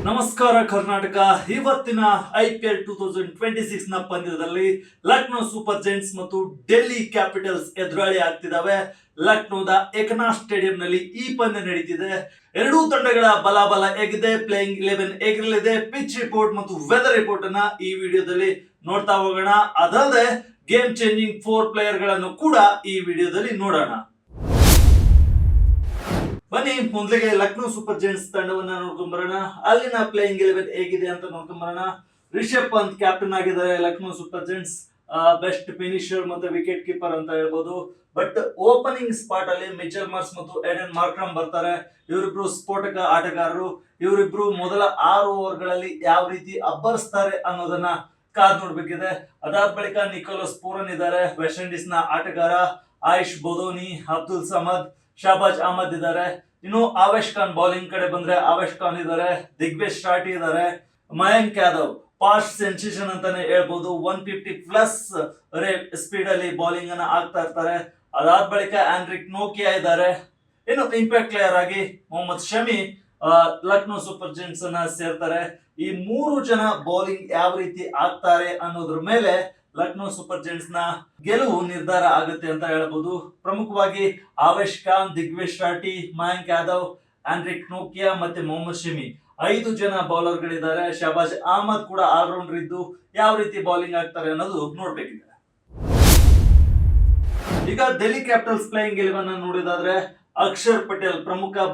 ನಮಸ್ಕಾರ ಕರ್ನಾಟಕ. ಇವತ್ತಿನ IPL 2026 ನ ಪಂದ್ಯದಲ್ಲಿ ಲಕ್ನೋ ಸೂಪರ್ ಜೈಂಟ್ಸ್ ಮತ್ತು ಡೆಲ್ಲಿ ಕ್ಯಾಪಿಟಲ್ಸ್ ಎದುರಾಳಿ ಆಗ್ತಿದ್ದಾವೆ. ಲಕ್ನೋದ ಏಕನಾಥ್ ಸ್ಟೇಡಿಯಂ ನಲ್ಲಿ ಈ ಪಂದ್ಯ ನಡೀತಿದೆ. ಎರಡೂ ತಂಡಗಳ ಬಲಾಬಲ ಹೇಗಿದೆ, ಪ್ಲೇಯಿಂಗ್ 11 ಹೇಗಿರಲಿದೆ, ಪಿಚ್ ರಿಪೋರ್ಟ್ ಮತ್ತು ವೆದರ್ ರಿಪೋರ್ಟ್ ಅನ್ನ ಈ ವಿಡಿಯೋದಲ್ಲಿ ನೋಡ್ತಾ ಹೋಗೋಣ. ಅದಲ್ಲದೆ ಗೇಮ್ ಚೇಂಜಿಂಗ್ 4 ಪ್ಲೇಯರ್ ಗಳನ್ನು ಕೂಡ ಈ ವಿಡಿಯೋದಲ್ಲಿ ನೋಡೋಣ. ಬನ್ನಿ ಮೊದಲಿಗೆ ಲಕ್ನೋ ಸೂಪರ್ ಜೈಂಟ್ಸ್ ತಂಡವನ್ನ ನೋಡ್ಕೊಂಡ್ ಬರೋಣ. ಅಲ್ಲಿನ ಪ್ಲೇಯಿಂಗ್ 11 ಹೇಗಿದೆ ಅಂತ ನೋಡ್ಕೊಂಡ್ ಬರೋಣ. ರಿಷಬ್ ಪಂತ್ ಕ್ಯಾಪ್ಟನ್ ಆಗಿದ್ದಾರೆ. Lucknow super Giants best finisher ಮತ್ತೆ ವಿಕೆಟ್ ಕೀಪರ್ ಅಂತ ಹೇಳ್ಬೋದು. ಬಟ್ ಓಪನಿಂಗ್ ಸ್ಪಾಟ್ ಅಲ್ಲಿ ಮಿಚೆಲ್ ಮಾರ್ಸ್ ಮತ್ತು ಎಡನ್ ಮಾರ್ಕ್ರಮ್ ಬರ್ತಾರೆ. ಇವರಿಬ್ರು ಸ್ಫೋಟಕ ಆಟಗಾರರು. ಇವರಿಬ್ರು ಮೊದಲ 6 ಓವರ್ಗಳಲ್ಲಿ ಯಾವ ರೀತಿ ಅಬ್ಬರಿಸ್ತಾರೆ ಅನ್ನೋದನ್ನ ಕಾದ್ ನೋಡ್ಬೇಕಿದೆ. ಅದಾದ ಬಳಿಕ ನಿಕೋಲಸ್ ಪೂರನ್ ಇದ್ದಾರೆ, ವೆಸ್ಟ್ ಇಂಡೀಸ್ ನ ಆಟಗಾರ. ಆಯುಷ್ ಬೋಧೋನಿ, ಅಬ್ದುಲ್ ಸಮದ್, ಶಹಬಾಜ್ ಅಹಮದ್ ಇದ್ದಾರೆ. ಇನ್ನು ಆವೇಶ್ ಖಾನ್ ಬೌಲಿಂಗ್ ಕಡೆ ಬಂದ್ರೆ ಆವೇಶ್ ಖಾನ್ ಇದ್ದಾರೆ, ದಿಗ್ವೇಶ್ ರಾಠಿ ಇದ್ದಾರೆ, ಮಯಾಂಕ್ ಯಾದವ್ ಫಾಸ್ಟ್ ಸೆನ್ಸೇಷನ್ ಅಂತಾನೆ ಹೇಳ್ಬೋದು. 150 ಪ್ಲಸ್ ಸ್ಪೀಡ್ ಅಲ್ಲಿ ಬೌಲಿಂಗ್ ಅನ್ನ ಆಗ್ತಾ ಇರ್ತಾರೆ. ಅದಾದ ಬಳಿಕ ಆಂಡ್ರಿಕ್ ನೋಕಿಯಾ ಇದ್ದಾರೆ. ಇನ್ನು ಇಂಪ್ಯಾಕ್ಟ್ ಪ್ಲೇಯರ್ ಆಗಿ ಮೊಹಮ್ಮದ್ ಶಮಿ ಲಕ್ನೋ ಸೂಪರ್ ಜೈಂಟ್ಸ್ ಅನ್ನ ಸೇರ್ತಾರೆ. ಈ 3 ಜನ ಬೌಲಿಂಗ್ ಯಾವ ರೀತಿ ಆಗ್ತಾರೆ ಅನ್ನೋದ್ರ ಮೇಲೆ ಲಕ್ನೋ ಸೂಪರ್ ಜೈಂಟ್ಸ್ ನ ಗೆಲುವು ನಿರ್ಧಾರ ಆಗುತ್ತೆ ಅಂತ ಹೇಳ್ಬೋದು. ಪ್ರಮುಖವಾಗಿ ಆವೇಶ್ ಖಾನ್, ದಿಗ್ವೇಶ್ ರಾಠಿ, ಮಯಾಂಕ್ ಯಾದವ್, ಆಂಡ್ರಿಕ್ ನೋಕಿಯಾ ಮತ್ತೆ ಮೊಹಮ್ಮದ್ ಶಮಿ 5 ಜನ ಬೌಲರ್ ಗಳಿದ್ದಾರೆ. ಶಹಬಾಜ್ ಅಹಮದ್ ಕೂಡ ಆಲ್ರೌಂಡರ್ ಇದ್ದು ಯಾವ ರೀತಿ ಬೌಲಿಂಗ್ ಆಗ್ತಾರೆ ಅನ್ನೋದು ನೋಡ್ಬೇಕಿದೆ. ಈಗ ಡೆಲ್ಲಿ ಕ್ಯಾಪಿಟಲ್ಸ್ ಪ್ಲೇಯಿಂಗ್ 11 ನೋಡಿದಾದ್ರೆ ಅಕ್ಷರ್ ಪಟೇಲ್,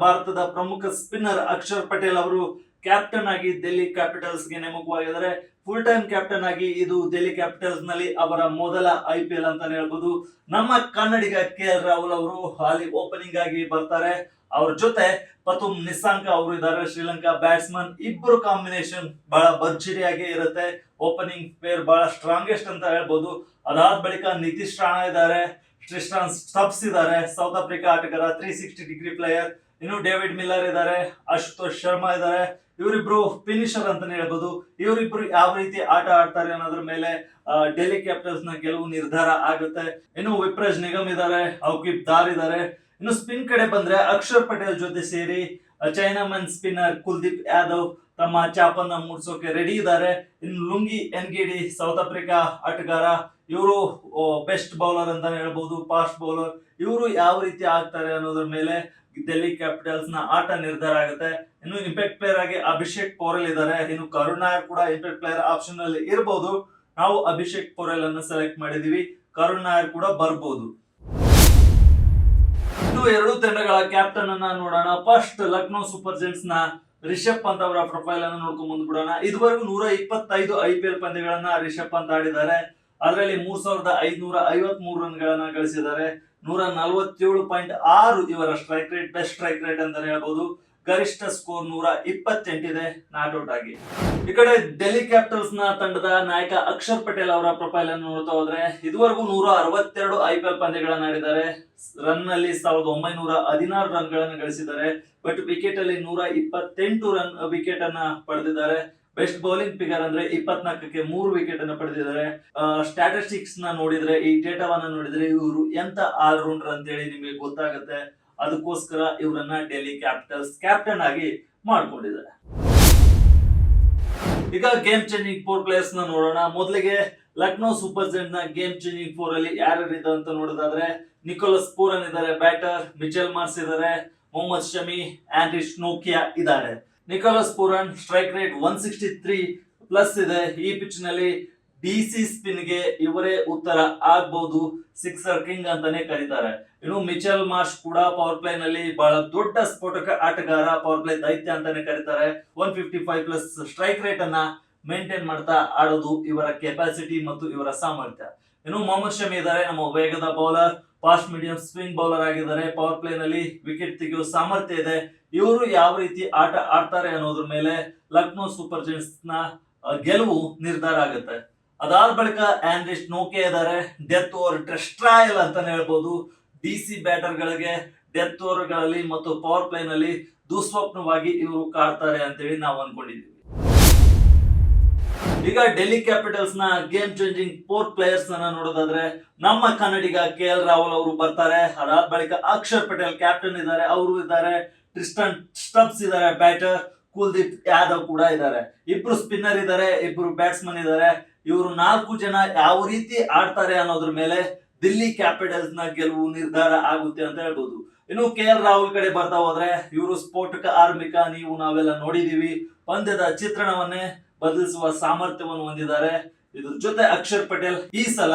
ಭಾರತದ ಪ್ರಮುಖ ಸ್ಪಿನ್ನರ್ ಅಕ್ಷರ್ ಪಟೇಲ್ ಅವರು ಕ್ಯಾಪ್ಟನ್ ಆಗಿ ಡೆಲ್ಲಿ ಕ್ಯಾಪಿಟಲ್ಸ್ ಗೆ ನೇಮಕವಾಗಿದ್ದಾರೆ. ಫುಲ್ ಟೈಮ್ ಕ್ಯಾಪ್ಟನ್ ಆಗಿ ಇದು ಡೆಲ್ಲಿ ಕ್ಯಾಪಿಟಲ್ಸ್ ನಲ್ಲಿ ಅವರ ಮೊದಲ IPL ಅಂತಾನೆ ಹೇಳ್ಬೋದು. ನಮ್ಮ ಕನ್ನಡಿಗ KL ರಾಹುಲ್ ಅವರು ಅಲ್ಲಿ ಓಪನಿಂಗ್ ಆಗಿ ಬರ್ತಾರೆ. ಅವ್ರ ಜೊತೆ ಪತುಮ್ ನಿಸಾಂಕ ಅವರು ಇದ್ದಾರೆ, ಶ್ರೀಲಂಕಾ ಬ್ಯಾಟ್ಸ್ಮನ್. ಇಬ್ಬರು ಕಾಂಬಿನೇಷನ್ ಬಹಳ ಭರ್ಜರಿಯಾಗಿ ಇರುತ್ತೆ. ಓಪನಿಂಗ್ ಪೇರ್ ಬಹಳ ಸ್ಟ್ರಾಂಗೆಸ್ಟ್ ಅಂತ ಹೇಳ್ಬೋದು. ಅದಾದ ಬಳಿಕ ನಿತೀಶ್ ರಾಣಾ ಇದ್ದಾರೆ, ಟ್ರಿಸ್ಟಾನ್ ಸ್ಟಬ್ಸ್ ಇದ್ದಾರೆ, ಸೌತ್ ಆಫ್ರಿಕಾ ಆಟಗಾರ, 360 ಡಿಗ್ರಿ ಪ್ಲೇಯರ್. ಇನ್ನು ಡೇವಿಡ್ ಮಿಲ್ಲರ್ ಇದ್ದಾರೆ, ಅಶುತೋಷ್ ಶರ್ಮಾ ಇದ್ದಾರೆ. ಇವರಿಬ್ರು ಫಿನಿಶರ್ ಅಂತಾನೆ ಹೇಳ್ಬೋದು. ಇವರಿಬ್ರು ಯಾವ ರೀತಿ ಆಟ ಆಡ್ತಾರೆ ಅನ್ನೋದ್ರ ಮೇಲೆ ಡೆಲ್ಲಿ ಕ್ಯಾಪಿಟಲ್ಸ್ ನ ಗೆಲುವು ನಿರ್ಧಾರ ಆಗುತ್ತೆ. ಇನ್ನು ವಿಪ್ರಜ್ ನಿಗಮ್ ಇದ್ದಾರೆ, ಔಕಿಬ್ ದಾರ್ ಇದ್ದಾರೆ. ಇನ್ನು ಸ್ಪಿನ್ ಕಡೆ ಬಂದ್ರೆ ಅಕ್ಷರ್ ಪಟೇಲ್ ಜೊತೆ ಸೇರಿ ಚೈನಾಮನ್ ಸ್ಪಿನ್ನರ್ ಕುಲ್ದೀಪ್ ಯಾದವ್ ತಮ್ಮ ಚಾಪನ್ನ ಮೂಡಿಸೋಕೆ ರೆಡಿ ಇದ್ದಾರೆ. ಇನ್ನು ಲುಂಗಿ ಎನ್ಗಿಡಿ, ಸೌತ್ ಆಫ್ರಿಕಾ ಆಟಗಾರ. ಇವರು ಬೆಸ್ಟ್ ಬೌಲರ್ ಅಂತಾನೆ ಹೇಳ್ಬೋದು, ಫಾಸ್ಟ್ ಬೌಲರ್. ಇವರು ಯಾವ ರೀತಿ ಆಗ್ತಾರೆ ಅನ್ನೋದ್ರ ಮೇಲೆ ಡೆಲ್ಲಿ ಕ್ಯಾಪಿಟಲ್ಸ್ ನ ಆಟ ನಿರ್ಧಾರ ಆಗುತ್ತೆ. ಇನ್ನು ಇಂಪ್ಯಾಕ್ಟ್ ಪ್ಲೇಯರ್ ಆಗಿ ಅಭಿಷೇಕ್ ಪೋರೆಲ್ ಇದ್ದಾರೆ. ಇನ್ನು ಕರುಣ್ ನಾಯರ್ ಕೂಡ ಇಂಪ್ಯಾಕ್ಟ್ ಪ್ಲೇಯರ್ ಆಪ್ಷನ್ ಅಲ್ಲಿ ಇರಬಹುದು. ನಾವು ಅಭಿಷೇಕ್ ಪೋರೆಲ್ ಅನ್ನು ಸೆಲೆಕ್ಟ್ ಮಾಡಿದೀವಿ. ಕರುಣ್ ನಾಯರ್ ಕೂಡ ಬರ್ಬೋದು. ಇನ್ನು ಎರಡು ತಂಡಗಳ ಕ್ಯಾಪ್ಟನ್ ಅನ್ನ ನೋಡೋಣ. ಫಸ್ಟ್ ಲಕ್ನೋ ಸೂಪರ್ ಜೈಂಟ್ಸ್ ನ ರಿಷಬ್ ಪಂತ್ ಅವರ ಪ್ರೊಫೈಲ್ ಅನ್ನು ನೋಡ್ಕೊಂಡ್ ಬಂದ್ಬಿಡೋಣ. ಇದುವರೆಗೂ 125 IPL ಪಂದ್ಯಗಳನ್ನ ರಿಷಬ್ ಪಂತ್ ಆಡಿದ್ದಾರೆ. ಅದರಲ್ಲಿ 3553 ರನ್ ಗಳನ್ನ ಗಳಿಸಿದ್ದಾರೆ. 147.6 ಇವರ strike rate, best strike rate ಅಂತಾನೆ ಹೇಳ್ಬೋದು. ಗರಿಷ್ಠ ಸ್ಕೋರ್ 128 ಇದೆ ನಾಟ್ ಔಟ್ ಆಗಿ. ಈ ಕಡೆ ಡೆಲ್ಲಿ ಕ್ಯಾಪಿಟಲ್ಸ್ ನ ತಂಡದ ನಾಯಕ ಅಕ್ಷರ್ ಪಟೇಲ್ ಅವರ ಪ್ರೊಫೈಲ್ ಅನ್ನು ನೋಡ್ತಾ ಹೋದ್ರೆ ಇದುವರೆಗೂ 162 IPL ಪಂದ್ಯಗಳನ್ನ ಆಡಿದ್ದಾರೆ. ರನ್ ನಲ್ಲಿ 1916 ರನ್ ಗಳನ್ನ ಗಳಿಸಿದ್ದಾರೆ. ಬಟ್ ವಿಕೆಟ್ ಅಲ್ಲಿ 128 ರನ್ ವಿಕೆಟ್ ಅನ್ನ ಪಡೆದಿದ್ದಾರೆ. ಬೆಸ್ಟ್ ಬೌಲಿಂಗ್ ಫಿಗರ್ ಅಂದ್ರೆ 24ಕ್ಕೆ 3 ವಿಕೆಟ್ ಅನ್ನು ಪಡೆದಿದ್ದಾರೆ. ಸ್ಟ್ಯಾಟಿಸ್ಟಿಕ್ಸ್ ನ ನೋಡಿದ್ರೆ, ಈ ಡೇಟಾವನ್ನ ನೋಡಿದ್ರೆ ಇವರು ಎಂತ ಆಲ್ರೌಂಡರ್ ಅಂತ ಹೇಳಿ ನಿಮಗೆ ಗೊತ್ತಾಗುತ್ತೆ. ಅದಕ್ಕೋಸ್ಕರ ಇವರನ್ನ ಡೆಲ್ಲಿ ಕ್ಯಾಪಿಟಲ್ಸ್ ಕ್ಯಾಪ್ಟನ್ ಆಗಿ ಮಾಡ್ಕೊಂಡಿದ್ದಾರೆ. ಈಗ ಗೇಮ್ ಚೇಂಜಿಂಗ್ 4 ಪ್ಲೇಯರ್ಸ್ ನ ನೋಡೋಣ. ಮೊದಲಿಗೆ ಲಕ್ನೋ ಸೂಪರ್ ಜೈಂಟ್ಸ್ ನ ಗೇಮ್ ಚೇಂಜಿಂಗ್ 4 ಅಲ್ಲಿ ಯಾರ್ಯಾರಿದ್ದಾರೆ ಅಂತ ನೋಡೋದಾದ್ರೆ ನಿಕೋಲಸ್ ಪೂರನ್ ಇದ್ದಾರೆ, ಬ್ಯಾಟರ್. ಮಿಚೆಲ್ ಮಾರ್ಸ್ ಇದ್ದಾರೆ, ಮೊಹಮ್ಮದ್ ಶಮಿ, ಆಂಡ್ರಿಕ್ ನೋಕಿಯಾ ಇದ್ದಾರೆ. Nicholas Pooran strike rate 163 plus ಇದೆ. ಈ ಪಿಚ್ ನಲ್ಲಿ DC ಸ್ಪಿನ್ ಗೆ ಇವರೇ ಉತ್ತರ ಆಗಬಹುದು. ಸಿಕ್ಸರ್ ಕಿಂಗ್ ಅಂತಾನೆ ಕರೀತಾರೆ. ಇನ್ನು ಮಿಚೆಲ್ ಮಾರ್ಷ್ ಕೂಡ ಪವರ್ ಪ್ಲೇ ನಲ್ಲಿ ಬಹಳ ದೊಡ್ಡ ಸ್ಫೋಟಕ ಆಟಗಾರ, ಪವರ್ ಪ್ಲೇ ದೈತ್ಯ ಅಂತಾನೆ ಕರೀತಾರೆ. 155 ಪ್ಲಸ್ ಸ್ಟ್ರೈಕ್ ರೇಟ್ ಅನ್ನ ಮೇಂಟೈನ್ ಮಾಡ್ತಾ ಆಡೋದು ಇವರ ಕೆಪಾಸಿಟಿ ಮತ್ತು ಇವರ ಸಾಮರ್ಥ್ಯ. ಇನ್ನು ಮೊಹಮ್ಮದ್ ಶಮಿ ಇದ್ದಾರೆ, ನಮ್ಮ ವೇಗದ bowler, fast medium swing bowler ಆಗಿದ್ದಾರೆ. ಪವರ್ ಪ್ಲೇ ನಲ್ಲಿ ವಿಕೆಟ್ ತೆಗೆಯುವ ಸಾಮರ್ಥ್ಯ ಇದೆ. ಇವರು ಯಾವ ರೀತಿ ಆಟ ಆಡ್ತಾರೆ ಅನ್ನೋದ್ರ ಮೇಲೆ ಲಕ್ನೋ ಸೂಪರ್ ಜೈಂಟ್ಸ್ ನ ಗೆಲುವು ನಿರ್ಧಾರ ಆಗುತ್ತೆ. ಅದಾದ ಬಳಿಕ ಆಂಡ್ರಿಕ್ ನೋಕಿಯಾ ಇದ್ದಾರೆ, ಡೆತ್ ಓವರ್ ಟ್ರೆಸ್ಟ್ರಾಯಲ್ ಅಂತಾನೆ ಹೇಳ್ಬೋದು. DC ಬ್ಯಾಟರ್ ಗಳಿಗೆ ಡೆತ್ ಓವರ್ ಗಳಲ್ಲಿ ಮತ್ತು ಪವರ್ ಪ್ಲೇ ನಲ್ಲಿ ದುಸ್ವಪ್ನವಾಗಿ ಇವರು ಕಾಡ್ತಾರೆ ಅಂತೇಳಿ ನಾವು ಅನ್ಕೊಂಡಿದ್ದೀವಿ. ಈಗ ಡೆಲ್ಲಿ ಕ್ಯಾಪಿಟಲ್ಸ್ ನ ಗೇಮ್ ಚೇಂಜಿಂಗ್ 4 ಪ್ಲೇಯರ್ಸ್ ಅನ್ನ ನೋಡೋದಾದ್ರೆ ನಮ್ಮ ಕನ್ನಡಿಗ KL ರಾಹುಲ್ ಅವರು ಬರ್ತಾರೆ. ಅದಾದ ಬಳಿಕ ಅಕ್ಷರ್ ಪಟೇಲ್ ಕ್ಯಾಪ್ಟನ್ ಇದ್ದಾರೆ, ಅವರು ಇದ್ದಾರೆ. ಟ್ರಿಸ್ಟಾನ್ ಸ್ಟಬ್ಸ್ ಇದ್ದಾರೆ, ಬ್ಯಾಟರ್. ಕುಲ್ದೀಪ್ ಯಾದವ್ ಕೂಡ ಇದ್ದಾರೆ. ಇಬ್ರು ಸ್ಪಿನ್ನರ್ ಇದ್ದಾರೆ, ಇಬ್ರು ಬ್ಯಾಟ್ಸ್ಮನ್ ಇದ್ದಾರೆ. ಇವರು 4 ಜನ ಯಾವ ರೀತಿ ಆಡ್ತಾರೆ ಅನ್ನೋದ್ರ ಮೇಲೆ ದಿಲ್ಲಿ ಕ್ಯಾಪಿಟಲ್ಸ್ ನ ಗೆಲುವು ನಿರ್ಧಾರ ಆಗುತ್ತೆ ಅಂತ ಹೇಳ್ಬೋದು. ಇನ್ನು KL ರಾಹುಲ್ ಕಡೆ ಬರ್ತಾ ಹೋದ್ರೆ ಇವರು ಸ್ಫೋಟಕ ಆರಂಭಿಕ, ನೀವು ನಾವೆಲ್ಲ ನೋಡಿದೀವಿ. ಪಂದ್ಯದ ಚಿತ್ರಣವನ್ನೇ ಬದಲಿಸುವ ಸಾಮರ್ಥ್ಯವನ್ನು ಹೊಂದಿದ್ದಾರೆ. ಇದ್ರ ಜೊತೆ ಅಕ್ಷರ್ ಪಟೇಲ್ ಈ ಸಲ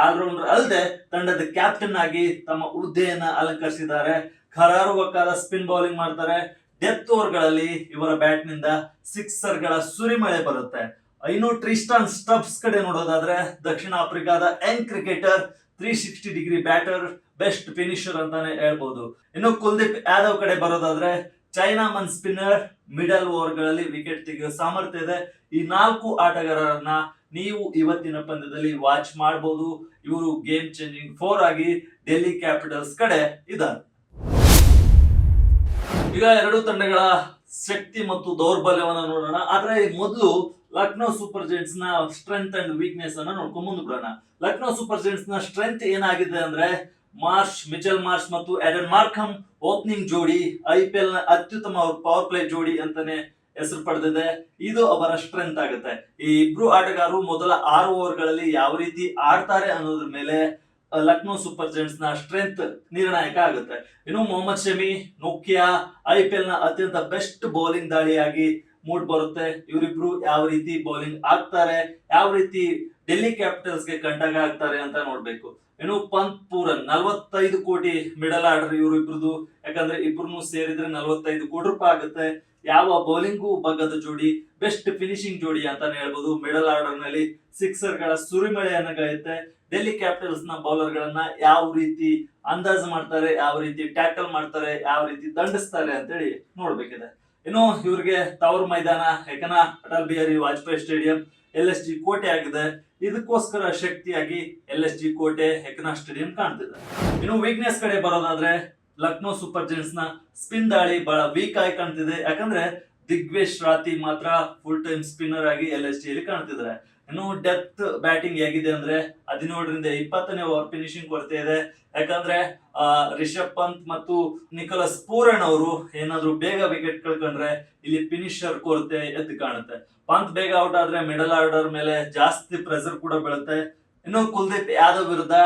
ಆಲ್ರೌಂಡರ್ ಅಲ್ಲದೆ ತಂಡದ ಕ್ಯಾಪ್ಟನ್ ಆಗಿ ತಮ್ಮ ಹುದ್ದೆಯನ್ನ ಅಲಂಕರಿಸಿದ್ದಾರೆ. ಕರಾರುವಕ್ಕಾದ ಸ್ಪಿನ್ ಬೌಲಿಂಗ್ ಮಾಡ್ತಾರೆ. ಡೆತ್ ಓವರ್ ಗಳಲ್ಲಿ ಇವರ ಬ್ಯಾಟ್ ನಿಂದ ಸಿಕ್ಸರ್ ಗಳ ಸುರಿಮಳೆ ಬರುತ್ತೆ. ಇನ್ನು ಟ್ರಿಸ್ಟಾನ್ ಸ್ಟಬ್ಸ್ ಕಡೆ ನೋಡೋದಾದ್ರೆ ದಕ್ಷಿಣ ಆಫ್ರಿಕಾದ young cricketer, 360 degree batter, best finisher ಅಂತಾನೆ ಹೇಳ್ಬೋದು. ಇನ್ನು ಕುಲ್ದೀಪ್ ಯಾದವ್ ಕಡೆ ಬರೋದಾದ್ರೆ chinaman spinner, middle over ಗಳಲ್ಲಿ ವಿಕೆಟ್ ತೆಗೆಯುವ ಸಾಮರ್ಥ್ಯ ಇದೆ. ಈ 4 ಆಟಗಾರರನ್ನ ನೀವು ಇವತ್ತಿನ ಪಂದ್ಯದಲ್ಲಿ ವಾಚ್ ಮಾಡಬಹುದು. ಇವರು ಗೇಮ್ ಚೇಂಜಿಂಗ್ 4 ಆಗಿ ಡೆಲ್ಲಿ ಕ್ಯಾಪಿಟಲ್ಸ್ ಕಡೆ ಇದ್ದಾರೆ. ಈಗ ಎರಡು ತಂಡಗಳ ಶಕ್ತಿ ಮತ್ತು ದೌರ್ಬಲ್ಯವನ್ನ ನೋಡೋಣ. ಆದ್ರೆ ಮೊದಲು ಲಕ್ನೋ ಸೂಪರ್ ಜೈಂಟ್ಸ್ ನ ಸ್ಟ್ರೆಂತ್ ಅಂಡ್ ವೀಕ್ನೆಸ್ ಅನ್ನ ನೋಡ್ಕೊಂಡು ಮುಂದೆ ಬರೋಣ. ಲಕ್ನೋ ಸೂಪರ್ ಜೈಂಟ್ಸ್ ನ ಸ್ಟ್ರೆಂತ್ ಏನಾಗಿದೆ ಅಂದ್ರೆ ಮಿಚೆಲ್ ಮಾರ್ಷ್ ಮತ್ತು ಆಡನ್ ಮಾರ್ಕಮ್ ಓಪನಿಂಗ್ ಜೋಡಿ IPL ನ ಅತ್ಯುತ್ತಮ ಪವರ್ ಪ್ಲೇ ಜೋಡಿ ಅಂತಾನೆ ಹೆಸರು ಪಡೆದಿದೆ. ಇದು ಅವರ ಸ್ಟ್ರೆಂತ್ ಆಗುತ್ತೆ. ಈ ಇಬ್ರು ಆಟಗಾರರು ಮೊದಲ 6 ಓವರ್ ಗಳಲ್ಲಿ ಯಾವ ರೀತಿ ಆಡ್ತಾರೆ ಅನ್ನೋದ್ರ ಮೇಲೆ ಲಕ್ನೋ ಸೂಪರ್ ಜೈಂಟ್ಸ್ ನ ಸ್ಟ್ರೆಂತ್ ನಿರ್ಣಾಯಕ ಆಗುತ್ತೆ. ಇನ್ನು ಮೊಹಮ್ಮದ್ ಶಮಿ, ನೋಕಿಯಾ IPL ನ ಅತ್ಯಂತ ಬೆಸ್ಟ್ ಬೌಲಿಂಗ್ ದಾಳಿಯಾಗಿ ಮೂಡ್ ಬರುತ್ತೆ. ಇವರಿಬ್ರು ಯಾವ ರೀತಿ ಬೌಲಿಂಗ್ ಆಗ್ತಾರೆ, ಯಾವ ರೀತಿ ಡೆಲ್ಲಿ ಕ್ಯಾಪಿಟಲ್ಸ್ ಗೆ ಕಂಟಕ ಆಗ್ತಾರೆ ಅಂತ ನೋಡ್ಬೇಕು. ಇನ್ನು ಪಂತ್ ಪೂರನ್ 45 ಕೋಟಿ ಮಿಡಲ್ ಆರ್ಡರ್ ಇವರು ಇಬ್ರದು. ಯಾಕಂದ್ರೆ ಇಬ್ರು ಸೇರಿದ್ರೆ 45 ಕೋಟಿ ರೂಪಾಯಿ ಆಗುತ್ತೆ. ಯಾವ ಬೌಲಿಂಗು ಬಗ್ಗದ ಜೋಡಿ, ಬೆಸ್ಟ್ ಫಿನಿಶಿಂಗ್ ಜೋಡಿ ಅಂತಾನೆ ಹೇಳ್ಬೋದು. ಮಿಡಲ್ ಆರ್ಡರ್ ನಲ್ಲಿ ಸಿಕ್ಸರ್ ಗಳ ಸುರಿಮಳೆಯನ್ನ ಗಾಯುತ್ತೆ. ಡೆಲ್ಲಿ ಕ್ಯಾಪಿಟಲ್ಸ್ ನ ಬೌಲರ್ ಗಳನ್ನ ಯಾವ ರೀತಿ ಅಂದಾಜು ಮಾಡ್ತಾರೆ, ಯಾವ ರೀತಿ ಟ್ಯಾಕಲ್ ಮಾಡ್ತಾರೆ, ಯಾವ ರೀತಿ ದಂಡಿಸ್ತಾರೆ ಅಂತೇಳಿ ನೋಡ್ಬೇಕಿದೆ. ಇನ್ನು ಇವ್ರಿಗೆ ತವರು ಮೈದಾನ ಯಾಕನ ಅಟಲ್ ಬಿಹಾರಿ ವಾಜಪೇಯಿ ಸ್ಟೇಡಿಯಂ LSG ಕೋಟೆ ಆಗಿದೆ. ಇದಕ್ಕೋಸ್ಕರ ಶಕ್ತಿಯಾಗಿ LSG ಕೋಟೆ ಹೆಕನಾ ಸ್ಟೇಡಿಯಂ ಕಾಣ್ತಿದೆ. ಇನ್ನು ವೀಕ್ನೆಸ್ ಕಡೆ ಬರೋದಾದ್ರೆ ಲಕ್ನೋ ಸೂಪರ್ ಜೈಂಟ್ಸ್ ನ ಸ್ಪಿನ್ ದಾಳಿ ಬಹಳ ವೀಕ್ ಆಗಿ ಕಾಣ್ತಿದೆ. ಯಾಕಂದ್ರೆ ದಿಗ್ವೇಶ್ ರಾತಿ ಮಾತ್ರ ಫುಲ್ ಟೈಮ್ ಸ್ಪಿನ್ನರ್ ಆಗಿ LSG ಅಲ್ಲಿ ಕಾಣ್ತಿದ್ದಾರೆ. ಇನ್ನು ಡೆತ್ ಬ್ಯಾಟಿಂಗ್ ಹೇಗಿದೆ ಅಂದ್ರೆ 17ರಿಂದ 20ನೇ ಓವರ್ ಫಿನಿಶಿಂಗ್ ಕೊರತೆ ಇದೆ. ಯಾಕಂದ್ರೆ ರಿಷಬ್ ಪಂತ್ ಮತ್ತು ನಿಕೋಲಸ್ ಪೂರನ್ ಅವರು ಏನಾದ್ರು ಬೇಗ ವಿಕೆಟ್ ಕಳ್ಕೊಂಡ್ರೆ ಇಲ್ಲಿ ಫಿನಿಶರ್ ಕೊರತೆ ಎದ್ದು ಕಾಣುತ್ತೆ. ಪಂತ್ ಬೇಗ ಔಟ್ ಆದ್ರೆ ಮಿಡಲ್ ಆರ್ಡರ್ ಮೇಲೆ ಜಾಸ್ತಿ ಪ್ರೆಸರ್ ಕೂಡ ಬೀಳುತ್ತೆ. ಇನ್ನು ಕುಲ್ದೀಪ್ ಯಾದವ್ ವಿರುದ್ಧ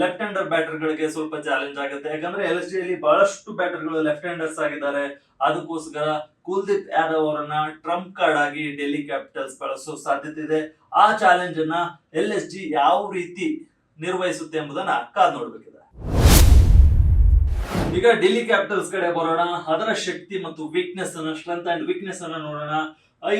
ಲೆಫ್ಟ್ ಹ್ಯಾಂಡರ್ ಬ್ಯಾಟರ್ ಗಳಿಗೆ ಸ್ವಲ್ಪ ಚಾಲೆಂಜ್ ಆಗುತ್ತೆ. ಯಾಕಂದ್ರೆ LSG ಅಲ್ಲಿ ಬಹಳಷ್ಟು ಬ್ಯಾಟರ್ ಗಳು ಲೆಫ್ಟ್ ಹ್ಯಾಂಡರ್ಸ್ ಆಗಿದ್ದಾರೆ. ಅದಕ್ಕೋಸ್ಕರ ಕುಲ್ದೀಪ್ ಯಾದವ್ ಅವರನ್ನ ಟ್ರಂಪ್ ಕಾರ್ಡ್ ಆಗಿ ಡೆಲ್ಲಿ ಕ್ಯಾಪಿಟಲ್ಸ್ ಬಳಸೋ ಸಾಧ್ಯತೆ ಇದೆ. ಆ ಚಾಲೆಂಜ್ ಅನ್ನ LSG ಯಾವ ರೀತಿ ನಿರ್ವಹಿಸುತ್ತೆ ಎಂಬುದನ್ನ ಕಾದ್ ನೋಡ್ಬೇಕಿದೆ. ಈಗ ಡೆಲ್ಲಿ ಕ್ಯಾಪಿಟಲ್ಸ್ ಕಡೆ ಬರೋಣ. ಅದರ ಶಕ್ತಿ ಮತ್ತು ವೀಕ್ನೆಸ್ ಅನ್ನ, ಸ್ಟ್ರೆಂತ್ ಅಂಡ್ ವೀಕ್ನೆಸ್ ಅನ್ನ ನೋಡೋಣ.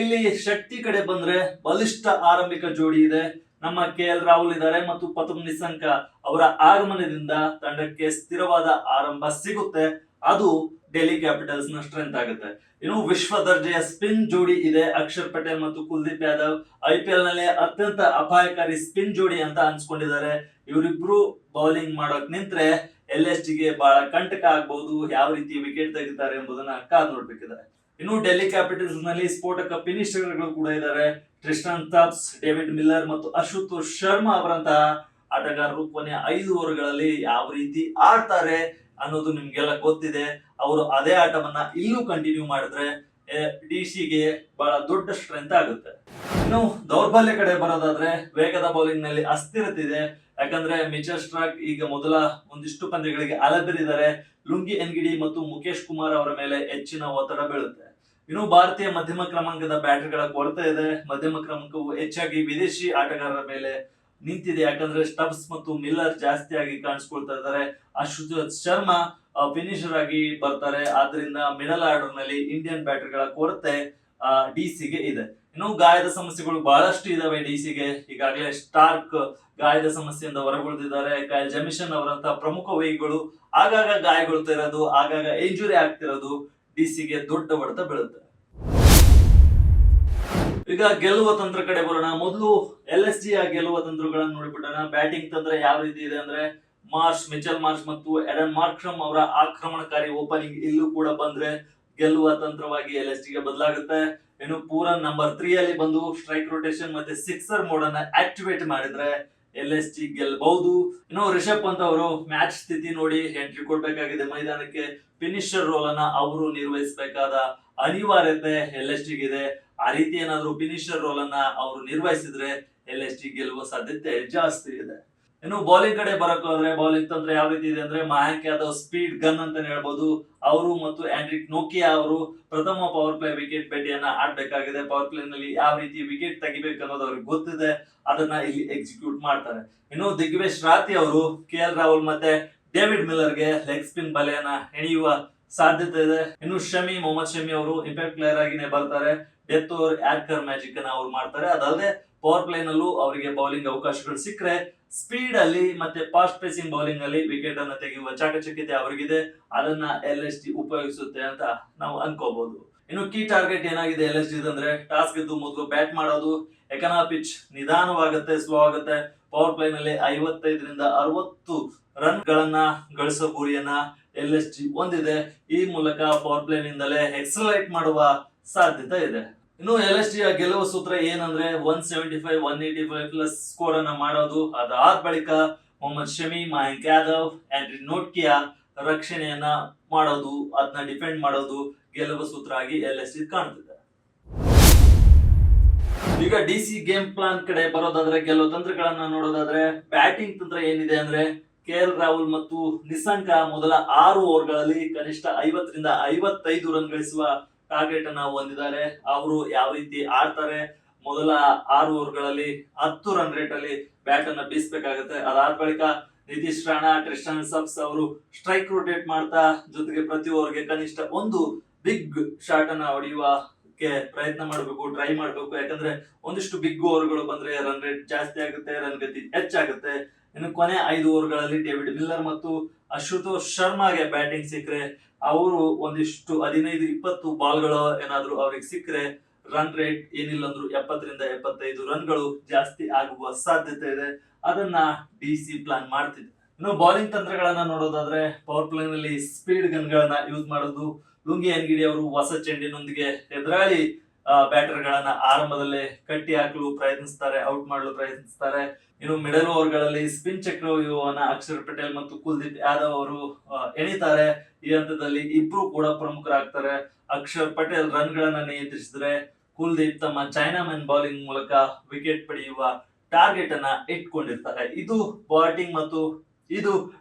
ಇಲ್ಲಿ ಶಕ್ತಿ ಕಡೆ ಬಂದ್ರೆ ಬಲಿಷ್ಠ ಆರಂಭಿಕ ಜೋಡಿ ಇದೆ. ನಮ್ಮ KL ರಾಹುಲ್ ಇದ್ದಾರೆ ಮತ್ತು ಪತುಮ್ ನಿಸಂಕ ಅವರ ಆಗಮನದಿಂದ ತಂಡಕ್ಕೆ ಸ್ಥಿರವಾದ ಆರಂಭ ಸಿಗುತ್ತೆ. ಅದು ಡೆಲ್ಲಿ ಕ್ಯಾಪಿಟಲ್ಸ್ ನ ಸ್ಟ್ರೆಂತ್ ಆಗುತ್ತೆ. ಇನ್ನು ವಿಶ್ವ ದರ್ಜೆಯ ಸ್ಪಿನ್ ಜೋಡಿ ಇದೆ. ಅಕ್ಷರ್ ಪಟೇಲ್ ಮತ್ತು ಕುಲ್ದೀಪ್ ಯಾದವ್ IPL ನಲ್ಲಿ ಅತ್ಯಂತ ಅಪಾಯಕಾರಿ ಸ್ಪಿನ್ ಜೋಡಿ ಅಂತ ಅನ್ಸ್ಕೊಂಡಿದ್ದಾರೆ. ಇವರಿಬ್ರು ಬೌಲಿಂಗ್ ಮಾಡೋಕ್ ನಿಂತ್ರೆ LSG ಗೆ ಬಹಳ ಕಂಟಕ ಆಗಬಹುದು. ಯಾವ ರೀತಿ ವಿಕೆಟ್ ತೆಗಿತಾರೆ ಎಂಬುದನ್ನ ಕಾದ್ ನೋಡ್ಬೇಕಿದೆ. ಇನ್ನು ಡೆಲ್ಲಿ ಕ್ಯಾಪಿಟಲ್ಸ್ ನಲ್ಲಿ ಸ್ಫೋಟಕ ಫಿನಿಶರ್ ಗಳು ಕೂಡ ಇದ್ದಾರೆ. ಟ್ರಿಸ್ಟಾನ್ ಸ್ಟಬ್ಸ್, ಡೇವಿಡ್ ಮಿಲ್ಲರ್ ಮತ್ತು ಅಶುತೋಷ್ ಶರ್ಮಾ ಅವರಂತಹ ಆಟಗಾರರು ಕೊನೆಯ 5 ಓವರ್ಗಳಲ್ಲಿ ಯಾವ ರೀತಿ ಆಡ್ತಾರೆ ಅನ್ನೋದು ನಿಮ್ಗೆಲ್ಲ ಗೊತ್ತಿದೆ. ಅವರು ಅದೇ ಆಟವನ್ನ ಇಲ್ಲೂ ಕಂಟಿನ್ಯೂ ಮಾಡಿದ್ರೆ DC ಗೆ ಬಹಳ ದೊಡ್ಡ ಸ್ಟ್ರೆಂತ್ ಆಗುತ್ತೆ. ಇನ್ನು ದೌರ್ಬಲ್ಯ ಕಡೆ ಬರೋದಾದ್ರೆ ವೇಗದ ಬೌಲಿಂಗ್ ನಲ್ಲಿ ಅಸ್ಥಿರತೆ ಇದೆ. ಯಾಕಂದ್ರೆ ಮಿಚೆಲ್ ಸ್ಟಾರ್ಕ್ ಈಗ ಮೊದಲ ಒಂದಿಷ್ಟು ಪಂದ್ಯಗಳಿಗೆ ಅಲಬೆರಿದ್ದಾರೆ. ಲುಂಗಿ ಎನ್ಗಿಡಿ ಮತ್ತು ಮುಖೇಶ್ ಕುಮಾರ್ ಅವರ ಮೇಲೆ ಹೆಚ್ಚಿನ ಒತ್ತಡ ಬೀಳುತ್ತೆ. ಇನ್ನು ಭಾರತೀಯ ಮಧ್ಯಮ ಕ್ರಮಾಂಕದ ಬ್ಯಾಟರ್ ಗಳ ಕೊರತೆ ಇದೆ. ಮಧ್ಯಮ ಕ್ರಮಾಂಕವು ಹೆಚ್ಚಾಗಿ ವಿದೇಶಿ ಆಟಗಾರರ ಮೇಲೆ ನಿಂತಿದೆ. ಯಾಕಂದ್ರೆ ಸ್ಟಬ್ಸ್ ಮತ್ತು ಮಿಲ್ಲರ್ ಜಾಸ್ತಿಯಾಗಿ ಕಾಣಿಸ್ಕೊಳ್ತಾ ಇದ್ದಾರೆ. ಅಶುತೋಷ್ ಶರ್ಮಾ ಫಿನಿಶರ್ ಆಗಿ ಬರ್ತಾರೆ. ಆದ್ರಿಂದ ಮಿಡಲ್ ಆರ್ಡರ್ ನಲ್ಲಿ ಇಂಡಿಯನ್ ಬ್ಯಾಟರ್ ಗಳ ಕೊರತೆ DC ಗೆ ಇದೆ. ಇನ್ನು ಗಾಯದ ಸಮಸ್ಯೆಗಳು ಬಹಳಷ್ಟು ಇದಾವೆ DC ಗೆ. ಈಗಾಗಲೇ ಸ್ಟಾರ್ಕ್ ಗಾಯದ ಸಮಸ್ಯೆಯಿಂದ ಹೊರಗುಳಿದಿದ್ದಾರೆ. ಕೈಲ್ ಜಮಿಸನ್ ಅವರಂತಹ ಪ್ರಮುಖ ವೇಗಿಗಳು ಆಗಾಗ ಗಾಯಗೊಳ್ತಾ ಇರೋದು, ಆಗಾಗ ಇಂಜುರಿ ಆಗ್ತಿರೋದು DC ಗೆ ದೊಡ್ಡ ಹೊಡೆತ ಬೀಳುತ್ತೆ. ಈಗ ಗೆಲ್ಲುವ ತಂತ್ರ ಕಡೆ ಬರೋಣ. ಮೊದಲು LSG ಗೆಲ್ಲುವ ತಂತ್ರಗಳನ್ನು ನೋಡಿಬಿಡೋಣ. ಬ್ಯಾಟಿಂಗ್ ತಂತ್ರ ಯಾವ ರೀತಿ ಇದೆ ಅಂದ್ರೆ ಮಿಚೆಲ್ ಮಾರ್ಷ್ ಮತ್ತು ಆಡನ್ ಮಾರ್ಕ್ರಮ್ ಅವರ ಆಕ್ರಮಣಕಾರಿ ಓಪನಿಂಗ್ ಇಲ್ಲೂ ಕೂಡ ಬಂದ್ರೆ ಗೆಲ್ಲುವ ತಂತ್ರವಾಗಿ LSG ಗೆ ಬದಲಾಗುತ್ತೆ. ಇನ್ನು ಪೂರನ್ ನಂಬರ್ 3 ಅಲ್ಲಿ ಬಂದು ಸ್ಟ್ರೈಕ್ ರೊಟೇಷನ್ ಮತ್ತೆ ಸಿಕ್ಸರ್ ಮೋಡ್ ಅನ್ನ ಆಕ್ಟಿವೇಟ್ ಮಾಡಿದ್ರೆ LSG ಗೆಲ್ಲಬಹುದು. ಇನ್ನು ರಿಷಬ್ ಪಂತ್ ಅವರು ಮ್ಯಾಚ್ ಸ್ಥಿತಿ ನೋಡಿ ಎಂಟ್ರಿ ಕೊಡ್ಬೇಕಾಗಿದೆ ಮೈದಾನಕ್ಕೆ. ಫಿನಿಶರ್ ರೋಲ್ ಅನ್ನ ಅವರು ನಿರ್ವಹಿಸಬೇಕಾದ ಅನಿವಾರ್ಯತೆ LSG ಗಿದೆ. ಆ ರೀತಿ ಏನಾದ್ರು ಫಿನಿಶರ್ ರೋಲ್ ಅನ್ನ ಅವರು ನಿರ್ವಹಿಸಿದ್ರೆ LSG ಗೆಲ್ಲುವ ಸಾಧ್ಯತೆ ಜಾಸ್ತಿ ಇದೆ. ಇನ್ನು ಬೌಲಿಂಗ್ ಕಡೆ ಬರಕ್ ಹೋದ್ರೆ ಬೌಲಿಂಗ್ ತಂತ್ರ ಯಾವ ರೀತಿ ಇದೆ ಅಂದ್ರೆ ಮಯಾಂಕ್ ಯಾದವ್ ಸ್ಪೀಡ್ ಗನ್ ಅಂತಾನೆ ಹೇಳ್ಬೋದು. ಅವರು ಮತ್ತು ಆಂಡ್ರಿಕ್ ನೋಕಿಯಾ ಅವರು ಪ್ರಥಮ ಪವರ್ ಪ್ಲೇ ವಿಕೆಟ್ ಭೇಟಿಯನ್ನ ಆಡ್ಬೇಕಾಗಿದೆ. ಪವರ್ ಪ್ಲೇ ನಲ್ಲಿ ಯಾವ ರೀತಿ ವಿಕೆಟ್ ತೆಗಿಬೇಕು ಅನ್ನೋದು ಅವ್ರಿಗೆ ಗೊತ್ತಿದೆ, ಅದನ್ನ ಇಲ್ಲಿ ಎಕ್ಸಿಕ್ಯೂಟ್ ಮಾಡ್ತಾರೆ. ಇನ್ನು ದಿಗ್ವೇಶ್ ರಾಥಿ ಅವರು KL ರಾಹುಲ್ ಮತ್ತೆ ಡೇವಿಡ್ ಮಿಲ್ಲರ್ ಗೆ ಲೆಗ್ ಸ್ಪಿನ್ ಬಲೆಯನ್ನ ಹೆಣೆಯುವ ಸಾಧ್ಯತೆ ಇದೆ. ಇನ್ನು ಮೊಹಮ್ಮದ್ ಶಮಿ ಅವರು ಇಂಪ್ಯಾಕ್ಟ್ ಪ್ಲೇಯರ್ ಆಗಿನೇ ಬರ್ತಾರೆ. ಡೆತ್ ಓವರ್ ಯಾರ್ಕರ್ ಮ್ಯಾಜಿಕ್ ಅನ್ನ ಅವ್ರು ಮಾಡ್ತಾರೆ. ಅದಲ್ಲದೆ ಪವರ್ ಪ್ಲೇ ನಲ್ಲೂ ಅವರಿಗೆ ಬೌಲಿಂಗ್ ಅವಕಾಶಗಳು ಸಿಕ್ಕರೆ ಸ್ಪೀಡ್ ಅಲ್ಲಿ ಮತ್ತೆ ಫಾಸ್ಟ್ ಪೇಸಿಂಗ್ ಬೌಲಿಂಗ್ ಅಲ್ಲಿ ವಿಕೆಟ್ ಅನ್ನ ತೆಗೆಯುವ ಚಾಕಚಕ್ಯತೆ ಅವರಿಗಿದೆ. ಅದನ್ನ LSG ಉಪಯೋಗಿಸುತ್ತೆ ಅಂತ ನಾವು ಅನ್ಕೋಬಹುದು. ಇನ್ನು ಕೀ ಟಾರ್ಗೆಟ್ ಏನಾಗಿದೆ LSG ಅಂದ್ರೆ ಟಾಸ್ ಗೆದ್ದು ಮೊದಲು ಬ್ಯಾಟ್ ಮಾಡೋದು. ಎಕನಾ ಪಿಚ್ ನಿಧಾನವಾಗುತ್ತೆ, ಸ್ಲೋ ಆಗುತ್ತೆ. ಪವರ್ ಪ್ಲೇ ನಲ್ಲಿ 55 ರಿಂದ 60 ರನ್ ಗಳನ್ನ ಗಳಿಸೋ ಗುರಿಯನ್ನ LSG ಹೊಂದಿದೆ. ಈ ಮೂಲಕ ಪವರ್ ಪ್ಲೇ ನಿಂದಲೇ ಎಕ್ಸಲೈಟ್ ಮಾಡುವ ಸಾಧ್ಯತೆ ಇದೆ. ಇನ್ನು LSG ಗೆಲುವ ಸೂತ್ರ ಏನಂದ್ರೆ 175, 185 ಪ್ಲಸ್ ಸ್ಕೋರ್ ಅನ್ನ ಮಾಡೋದು. ಅದಾದ ಬಳಿಕ ಮೊಹಮ್ಮದ್ ಶಮಿ, ಮಯಾಂಕ್ ಯಾದವ್, ಆಂಡ್ರಿಕ್ ನೋಕಿಯಾ ರಕ್ಷಣೆಯನ್ನ ಮಾಡೋದು, ಅದನ್ನ ಡಿಫೆಂಡ್ ಮಾಡೋದು ಗೆಲುವ ಸೂತ್ರ ಆಗಿ LSG ಕಾಣ್ತಿದೆ. ಈಗ DC ಗೇಮ್ ಪ್ಲಾನ್ ಕಡೆ ಬರೋದಾದ್ರೆ ಕೆಲವು ತಂತ್ರಗಳನ್ನ ನೋಡೋದಾದ್ರೆ ಬ್ಯಾಟಿಂಗ್ ತಂತ್ರ ಏನಿದೆ ಅಂದ್ರೆ KL ರಾಹುಲ್ ಮತ್ತು ನಿಸಂಕ ಮೊದಲ 6 ಓವರ್ಗಳಲ್ಲಿ ಕನಿಷ್ಠ 50 ರಿಂದ 55 ರನ್ ಗಳಿಸುವ ಟಾರ್ಗೆಟ್ ಅನ್ನ ಹೊಂದಿದ್ದಾರೆ. ಅವರು ಯಾವ ರೀತಿ ಆಡ್ತಾರೆ, ಮೊದಲ 6 ಓವರ್ಗಳಲ್ಲಿ 10 ರನ್ ರೇಟ್ ಅಲ್ಲಿ ಬ್ಯಾಟ್ ಅನ್ನ ಬೀಸಬೇಕಾಗುತ್ತೆ. ಅದಾದ ಬಳಿಕ ನಿತೀಶ್ ರಾಣಾ, ಟ್ರಿಸ್ಟನ್ ಸಬ್ಸ್ ಅವರು ಸ್ಟ್ರೈಕ್ ರೊಟೇಟ್ ಮಾಡ್ತಾ ಜೊತೆಗೆ ಪ್ರತಿ ಓವರ್ಗೆ ಕನಿಷ್ಠ ಒಂದು ಬಿಗ್ ಶಾಟ್ ಅನ್ನ ಹೊಡೆಯುವ ಪ್ರಯತ್ನ ಮಾಡಬೇಕು, ಟ್ರೈ ಮಾಡಬೇಕು. ಯಾಕಂದ್ರೆ ಒಂದಿಷ್ಟು ಬಿಗ್ ಓವರ್ಗಳು ಬಂದ್ರೆ ರನ್ ರೇಟ್ ಜಾಸ್ತಿ ಆಗುತ್ತೆ, ರನ್ ಗತಿ ಹೆಚ್ಚಾಗುತ್ತೆ. ಇನ್ನು ಕೊನೆ 5 ಓವರ್ಗಳಲ್ಲಿ ಡೇವಿಡ್ ಮಿಲ್ಲರ್ ಮತ್ತು ಅಶುತೋಷ್ ಶರ್ಮಾಗೆ ಬ್ಯಾಟಿಂಗ್ ಸಿಕ್ಕರೆ ಅವರು ಒಂದಿಷ್ಟು 15-20 ಬಾಲ್ಗಳು ಏನಾದ್ರು ಅವ್ರಿಗೆ ಸಿಕ್ಕರೆ ರನ್ ರೇಟ್ ಏನಿಲ್ಲ ಅಂದ್ರು 70 ರಿಂದ 75 ರನ್ಗಳು ಜಾಸ್ತಿ ಆಗುವ ಸಾಧ್ಯತೆ ಇದೆ. ಅದನ್ನ DC ಪ್ಲಾನ್ ಮಾಡ್ತಿದೆ. ಇನ್ನು ಬೌಲಿಂಗ್ ತಂತ್ರಗಳನ್ನ ನೋಡೋದಾದ್ರೆ ಪವರ್ ಪ್ಲೇ ನಲ್ಲಿ ಸ್ಪೀಡ್ ಗನ್ ಗಳನ್ನ ಯೂಸ್ ಮಾಡೋದು. ಲುಂಗಿ ಅನ್ಗಿಡಿ ಅವರು ಹೊಸ ಚೆಂಡಿನೊಂದಿಗೆ ಎದುರಾಳಿ ಬ್ಯಾಟರ್ ಗಳನ್ನ ಆರಂಭದಲ್ಲೇ ಕಟ್ಟಿ ಹಾಕಲು ಪ್ರಯತ್ನಿಸ್ತಾರೆ, ಔಟ್ ಮಾಡಲು ಪ್ರಯತ್ನಿಸ್ತಾರೆ. ಇನ್ನು ಮಿಡಲ್ ಓವರ್ ಗಳಲ್ಲಿ ಸ್ಪಿನ್ ಚಕ್ರವ್ಯೂಹವನ್ನ ಅಕ್ಷರ್ ಪಟೇಲ್ ಮತ್ತು ಕುಲ್ದೀಪ್ ಯಾದವ್ ಅವರು ಎಣಿತಾರೆ. ಈ ಹಂತದಲ್ಲಿ ಇಬ್ರು ಕೂಡ ಪ್ರಮುಖರಾಗ್ತಾರೆ. ಅಕ್ಷರ್ ಪಟೇಲ್ ರನ್ ಗಳನ್ನ ನಿಯಂತ್ರಿಸಿದ್ರೆ ಕುಲ್ದೀಪ್ ತಮ್ಮ ಚೈನಾಮನ್ ಬೌಲಿಂಗ್ ಮೂಲಕ ವಿಕೆಟ್ ಪಡೆಯುವ ಟಾರ್ಗೆಟ್ ಅನ್ನ ಇಟ್ಕೊಂಡಿರ್ತಾರೆ. ಇದು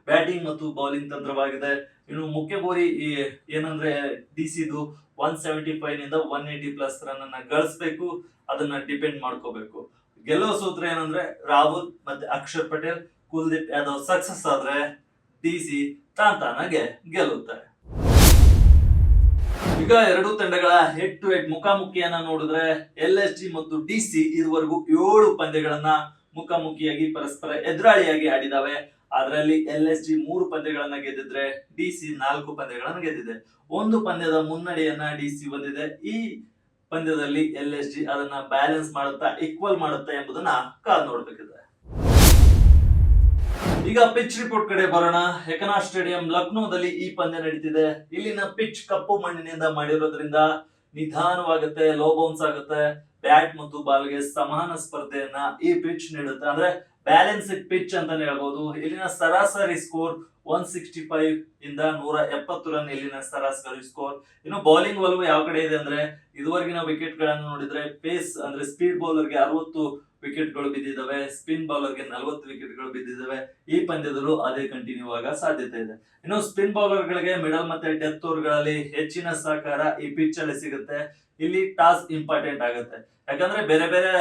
ಬ್ಯಾಟಿಂಗ್ ಮತ್ತು ಬೌಲಿಂಗ್ ತಂತ್ರವಾಗಿದೆ. ಇನ್ನು ಮುಖ್ಯ ಗುರಿ ಏನಂದ್ರೆ DCದು 175 ನಿಂದ 180 ಪ್ಲಸ್ ರನ್ ಅನ್ನ ಗಳಿಸಬೇಕು, ಅದನ್ನ ಡಿಪೆಂಡ್ ಮಾಡ್ಕೋಬೇಕು. ಗೆಲ್ಲುವ ಸೂತ್ರ ಏನಂದ್ರೆ ರಾಹುಲ್ ಮತ್ತೆ ಅಕ್ಷರ್ ಪಟೇಲ್, ಕುಲ್ದೀಪ್ ಯಾದವ್ ಸಕ್ಸಸ್ ಆದ್ರೆ DC ತಾನಾಗೆ ಗೆಲ್ಲುತ್ತೆ. ಈಗ ಎರಡು ತಂಡಗಳ ಹೆಡ್ ಟು ಹೆಡ್ ಮುಖಾಮುಖಿಯನ್ನ ನೋಡಿದ್ರೆ LSG ಮತ್ತು DC ಇದುವರೆಗೂ 7 ಪಂದ್ಯಗಳನ್ನ ಮುಖಾಮುಖಿಯಾಗಿ ಪರಸ್ಪರ ಎದುರಾಳಿಯಾಗಿ ಆಡಿದಾವೆ. ಅದರಲ್ಲಿ LSG 3 ಪಂದ್ಯಗಳನ್ನ ಗೆದ್ದಿದ್ರೆ DC 4 ಪಂದ್ಯಗಳನ್ನ ಗೆದ್ದಿದೆ. ಒಂದು ಪಂದ್ಯದ ಮುನ್ನಡೆಯನ್ನ DC ಹೊಂದಿದೆ. ಈ ಪಂದ್ಯದಲ್ಲಿ LSG ಅದನ್ನ ಬ್ಯಾಲೆನ್ಸ್ ಮಾಡುತ್ತಾ, ಈಕ್ವಲ್ ಮಾಡುತ್ತಾ ಎಂಬುದನ್ನ ಕಾದು ನೋಡಬೇಕಿದೆ. ಈಗ ಪಿಚ್ ರಿಪೋರ್ಟ್ ಕಡೆ ಬರೋಣ. ಎಕನಾ ಸ್ಟೇಡಿಯಂ ಲಕ್ನೋದಲ್ಲಿ ಈ ಪಂದ್ಯ ನಡೀತಿದೆ. ಇಲ್ಲಿನ ಪಿಚ್ ಕಪ್ಪು ಮಣ್ಣಿನಿಂದ ಮಾಡಿರೋದ್ರಿಂದ ನಿಧಾನವಾಗುತ್ತೆ, ಲೋ ಬೌನ್ಸ್ ಆಗುತ್ತೆ. ಬ್ಯಾಟ್ ಮತ್ತು ಬಾಲ್ಗೆ ಸಮಾನ ಸ್ಪರ್ಧೆಯನ್ನ ಈ ಪಿಚ್ ನೀಡುತ್ತೆ. ಅಂದ್ರೆ ಬ್ಯಾಲೆನ್ಸ್ಡ್ ಪಿಚ್ ಅಂತಾನೆ ಹೇಳ್ಬೋದು. ಇಲ್ಲಿನ ಸರಾಸರಿ ಸ್ಕೋರ್ 165 ಇಂದ 170 ರನ್ ಇಲ್ಲಿನ ಸರಾಸರಿ ಸ್ಕೋರ್. ಇನ್ನು ಬೌಲಿಂಗ್ ಒಲವು ಯಾವ ಕಡೆ ಇದೆ ಅಂದ್ರೆ ಇದುವರೆಗಿನ ವಿಕೆಟ್ ಗಳನ್ನು ನೋಡಿದ್ರೆ ಪೇಸ್ ಅಂದ್ರೆ ಸ್ಪೀಡ್ ಬೌಲರ್ ಗೆ 60 ವಿಕೆಟ್ ಗಳು ಬಿದ್ದಿದ್ದಾವೆ, ಸ್ಪಿನ್ ಬೌಲರ್ ಗೆ 40 ವಿಕೆಟ್ ಗಳು ಬಿದ್ದಿದ್ದಾವೆ. ಈ ಪಂದ್ಯದಲ್ಲೂ ಅದೇ ಕಂಟಿನ್ಯೂ ಆಗ ಸಾಧ್ಯತೆ ಇದೆ. ಇನ್ನು ಸ್ಪಿನ್ ಬೌಲರ್ ಗಳಿಗೆ ಮಿಡಲ್ ಮತ್ತೆ ಡೆತ್ ಓವರ್ ಗಳಲ್ಲಿ ಹೆಚ್ಚಿನ ಸಹಕಾರ ಈ ಪಿಚ್ ಅಲ್ಲಿ ಸಿಗುತ್ತೆ. ಇಲ್ಲಿ ಟಾಸ್ ಇಂಪಾರ್ಟೆಂಟ್ ಆಗುತ್ತೆ. ಯಾಕಂದ್ರೆ ಬೇರೆ ಬೇರೆ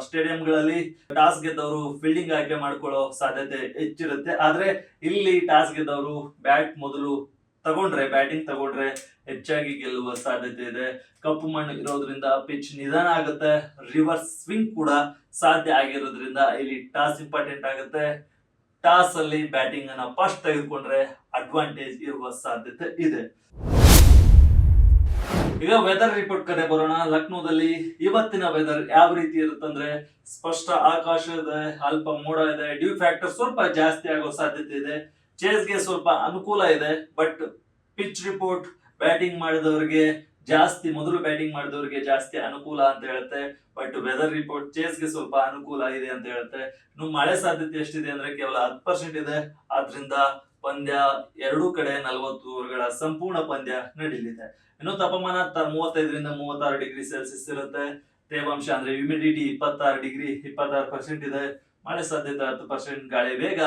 ಸ್ಟೇಡಿಯಂಗಳಲ್ಲಿ ಟಾಸ್ ಗೆದ್ದವರು ಫೀಲ್ಡಿಂಗ್ ಆಯ್ಕೆ ಮಾಡ್ಕೊಳ್ಳೋ ಸಾಧ್ಯತೆ ಹೆಚ್ಚಿರುತ್ತೆ. ಆದ್ರೆ ಇಲ್ಲಿ ಟಾಸ್ ಗೆದ್ದವರು ಬ್ಯಾಟಿಂಗ್ ತಗೊಂಡ್ರೆ ಹೆಚ್ಚಾಗಿ ಗೆಲ್ಲುವ ಸಾಧ್ಯತೆ ಇದೆ. ಕಪ್ಪು ಮಣ್ಣು ಇರೋದ್ರಿಂದ ಪಿಚ್ ನಿಧಾನ ಆಗುತ್ತೆ, ರಿವರ್ಸ್ ಸ್ವಿಂಗ್ ಕೂಡ ಸಾಧ್ಯ ಆಗಿರೋದ್ರಿಂದ ಇಲ್ಲಿ ಟಾಸ್ ಇಂಪಾರ್ಟೆಂಟ್ ಆಗುತ್ತೆ. ಟಾಸ್ ಅಲ್ಲಿ ಬ್ಯಾಟಿಂಗ್ ಅನ್ನ ಫಸ್ಟ್ ತೆಗೆದುಕೊಂಡ್ರೆ ಅಡ್ವಾಂಟೇಜ್ ಇರುವ ಸಾಧ್ಯತೆ ಇದೆ. ಈಗ ವೆದರ್ ರಿಪೋರ್ಟ್ ಕಡೆ ಬರೋಣ. ಲಕ್ನೋದಲ್ಲಿ ಇವತ್ತಿನ ವೆದರ್ ಯಾವ ರೀತಿ ಇರುತ್ತಂದ್ರೆ ಸ್ಪಷ್ಟ ಆಕಾಶ ಇದೆ, ಅಲ್ಪ ಮೋಡ ಇದೆ, ಡ್ಯೂ ಫ್ಯಾಕ್ಟರ್ ಸ್ವಲ್ಪ ಜಾಸ್ತಿ ಆಗೋ ಸಾಧ್ಯತೆ ಇದೆ. ಚೇಸ್ಗೆ ಸ್ವಲ್ಪ ಅನುಕೂಲ ಇದೆ. ಬಟ್ ಪಿಚ್ ರಿಪೋರ್ಟ್ ಮೊದಲು ಬ್ಯಾಟಿಂಗ್ ಮಾಡಿದವರಿಗೆ ಜಾಸ್ತಿ ಅನುಕೂಲ ಅಂತ ಹೇಳುತ್ತೆ. ಬಟ್ ವೆದರ್ ರಿಪೋರ್ಟ್ ಚೇಸ್ಗೆ ಸ್ವಲ್ಪ ಅನುಕೂಲ ಇದೆ ಅಂತ ಹೇಳುತ್ತೆ. ಇನ್ನು ಮಳೆ ಸಾಧ್ಯತೆ ಎಷ್ಟಿದೆ ಅಂದ್ರೆ ಕೇವಲ 10% ಇದೆ. ಆದ್ರಿಂದ ಪಂದ್ಯ ಎರಡೂ ಕಡೆ 40 ಓವರ್ಗಳ ಸಂಪೂರ್ಣ ಪಂದ್ಯ ನಡೀಲಿದೆ. ಇನ್ನು ತಾಪಮಾನ 35ರಿಂದ 36 ಡಿಗ್ರಿ ಸೆಲ್ಸಿಯಸ್ ಇರುತ್ತೆ. ತೇವಾಂಶ ಅಂದ್ರೆ ಹ್ಯೂಮಿಡಿಟಿ 26 ಡಿಗ್ರಿ 26% ಇದೆ. ಮಳೆ ಸಾಧ್ಯತೆ 10%. ಗಾಳಿ ವೇಗ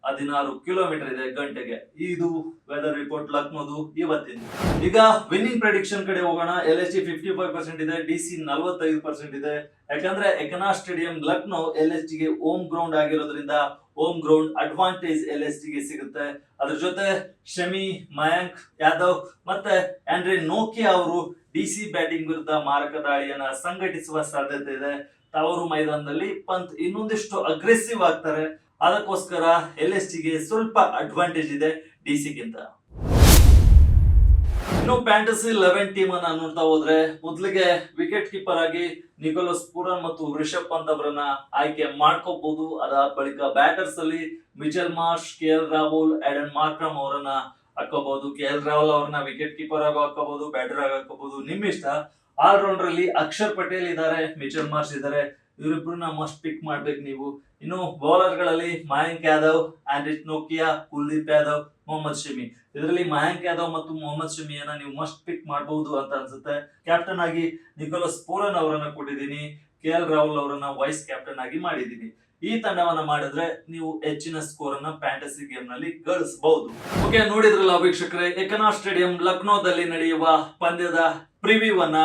16 ಕಿಲೋಮೀಟರ್ ಇದೆ ಗಂಟೆಗೆ. ಇದು ವೆದರ್ ರಿಪೋರ್ಟ್ ಲಕ್ನೋದು ಇವತ್ತಿನ. ಈಗ ವಿನ್ನಿಂಗ್ ಪ್ರೆಡಿಕ್ಷನ್ ಕಡೆ ಹೋಗೋಣ. LSG 55% ಇದೆ, DC 45% ಇದೆ. ಯಾಕಂದ್ರೆ ಎಕನಾ ಸ್ಟೇಡಿಯಂ ಲಕ್ನೋ LSG ಗೆ ಹೋಮ್ ಗ್ರೌಂಡ್ ಆಗಿರೋದ್ರಿಂದ ಹೋಮ್ ಗ್ರೌಂಡ್ ಅಡ್ವಾಂಟೇಜ್ LSG ಗೆ ಸಿಗುತ್ತೆ. ಅದ್ರ ಜೊತೆ ಶಮಿ, ಮಯಾಂಕ್ ಯಾದವ್ ಮತ್ತೆ ಆಂಡ್ರೆ ನೋಕಿಯಾ ಅವರು DC ಬ್ಯಾಟಿಂಗ್ ವಿರುದ್ಧ ಮಾರಕ ದಾಳಿಯನ್ನ ಸಂಘಟಿಸುವ ಸಾಧ್ಯತೆ ಇದೆ. ತವರು ಮೈದಾನದಲ್ಲಿ ಪಂತ್ ಇನ್ನೊಂದಿಷ್ಟು ಅಗ್ರೆಸಿವ್ ಆಗ್ತಾರೆ. ಅದಕ್ಕೋಸ್ಕರ LSG ಗೆ ಸ್ವಲ್ಪ ಅಡ್ವಾಂಟೇಜ್ ಇದೆ DC ಗಿಂತ. ಇನ್ನು ಫ್ಯಾಂಟಸಿ 11 ಟೀಮ್ ಅನ್ನ ನೋಡ್ತಾ ಹೋದ್ರೆ ಮೊದಲಿಗೆ ವಿಕೆಟ್ ಕೀಪರ್ ಆಗಿ ನಿಕೋಲಸ್ ಪೂರನ್ ಮತ್ತು ರಿಷಬ್ ಪಂತ್ ಅವರನ್ನ ಆಯ್ಕೆ ಮಾಡ್ಕೋಬಹುದು. ಅದಾದ ಬಳಿಕ ಬ್ಯಾಟರ್ಸ್ ಅಲ್ಲಿ Mitchell Marsh, KL Rahul, ಆಡನ್ Markram ಅವರನ್ನ ಹಾಕೋಬಹುದು. KL ರಾಹುಲ್ ಅವರನ್ನ ವಿಕೆಟ್ ಕೀಪರ್ ಆಗಿ ಹಾಕೋಬಹುದು, ಬ್ಯಾಟರ್ ಆಗಿ ಹಾಕೋಬಹುದು, ನಿಮ್ ಇಷ್ಟ. ಆಲ್ ರೌಂಡರ್ ಅಲ್ಲಿ ಅಕ್ಷರ್ ಪಟೇಲ್ ಇದ್ದಾರೆ, ಮಿಚೆಲ್ ಮಾರ್ಷ್ ಇದ್ದಾರೆ. ಇವರಿಬ್ಬರನ್ನ ಮಸ್ಟ್ ಪಿಕ್ ಮಾಡ್ಬೇಕು ನೀವು. ಇನ್ನು ಬೌಲರ್ ಗಳಲ್ಲಿ ಮಯಾಂಕ್ ಯಾದವ್, ಆಂಡ್ರೆ ನೋಕಿಯಾ, ಕುಲ್ದೀಪ್ ಯಾದವ್, ಮೊಹಮ್ಮದ್ ಶಮಿ. ಇದರಲ್ಲಿ ಮಯಾಂಕ್ ಯಾದವ್ ಮತ್ತು ಮೊಹಮ್ಮದ್ ಶಮಿಯನ್ನ ನೀವು ಮಸ್ಟ್ ಪಿಕ್ ಮಾಡಬಹುದು ಅಂತ ಅನ್ಸುತ್ತೆ. ಕ್ಯಾಪ್ಟನ್ ಆಗಿ ನಿಕೋಲಸ್ ಪೂರನ್ ಅವರನ್ನ ಕೊಟ್ಟಿದ್ದೀನಿ, KL ರಾಹುಲ್ ಅವರನ್ನ ವೈಸ್ ಕ್ಯಾಪ್ಟನ್ ಆಗಿ ಮಾಡಿದ್ದೀನಿ. ಈ ತಂಡವನ್ನ ಮಾಡಿದ್ರೆ ನೀವು ಹೆಚ್ಚಿನ ಸ್ಕೋರ್ ಅನ್ನ ಫ್ಯಾಂಟಸಿ ಗೇಮ್ ನಲ್ಲಿ ಗಳಿಸಬಹುದು. ಓಕೆ, ನೋಡಿದ್ರಲ್ಲ ವೀಕ್ಷಕರೇ, ಎಕನಾ ಸ್ಟೇಡಿಯಂ ಲಕ್ನೋದಲ್ಲಿ ನಡೆಯುವ ಪಂದ್ಯದ ಪ್ರಿವ್ಯೂ ಅನ್ನ.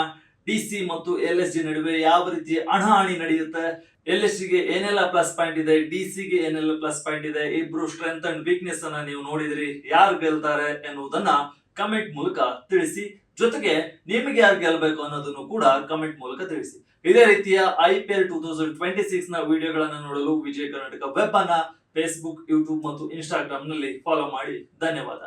DC ಮತ್ತು LSG ನಡುವೆ ಯಾವ ರೀತಿ ಹಣಾಹಣಿ ನಡೆಯುತ್ತೆ, LSG ಗೆ ಏನೆಲ್ಲ ಪ್ಲಸ್ ಪಾಯಿಂಟ್ ಇದೆ, DC ಗೆ ಏನೆಲ್ಲ ಪ್ಲಸ್ ಪಾಯಿಂಟ್ ಇದೆ, ಇಬ್ರು ಸ್ಟ್ರೆಂತ್ ಅಂಡ್ ವೀಕ್ನೆಸ್ ಅನ್ನ ನೀವು ನೋಡಿದ್ರಿ. ಯಾರು ಗೆಲ್ತಾರೆ ಎನ್ನುವುದನ್ನ ಕಮೆಂಟ್ ಮೂಲಕ ತಿಳಿಸಿ. ಜೊತೆಗೆ ನಿಮಗೆ ಯಾರು ಗೆಲ್ಲಬೇಕು ಅನ್ನೋದನ್ನು ಕೂಡ ಕಮೆಂಟ್ ಮೂಲಕ ತಿಳಿಸಿ. ಇದೇ ರೀತಿಯ IPL 2026 ನ ವಿಡಿಯೋಗಳನ್ನ ನೋಡಲು ವಿಜಯ ಕರ್ನಾಟಕ ವೆಬ್ ಅನ್ನ Facebook, YouTube ಮತ್ತು Instagram ನಲ್ಲಿ ಫಾಲೋ ಮಾಡಿ. ಧನ್ಯವಾದ.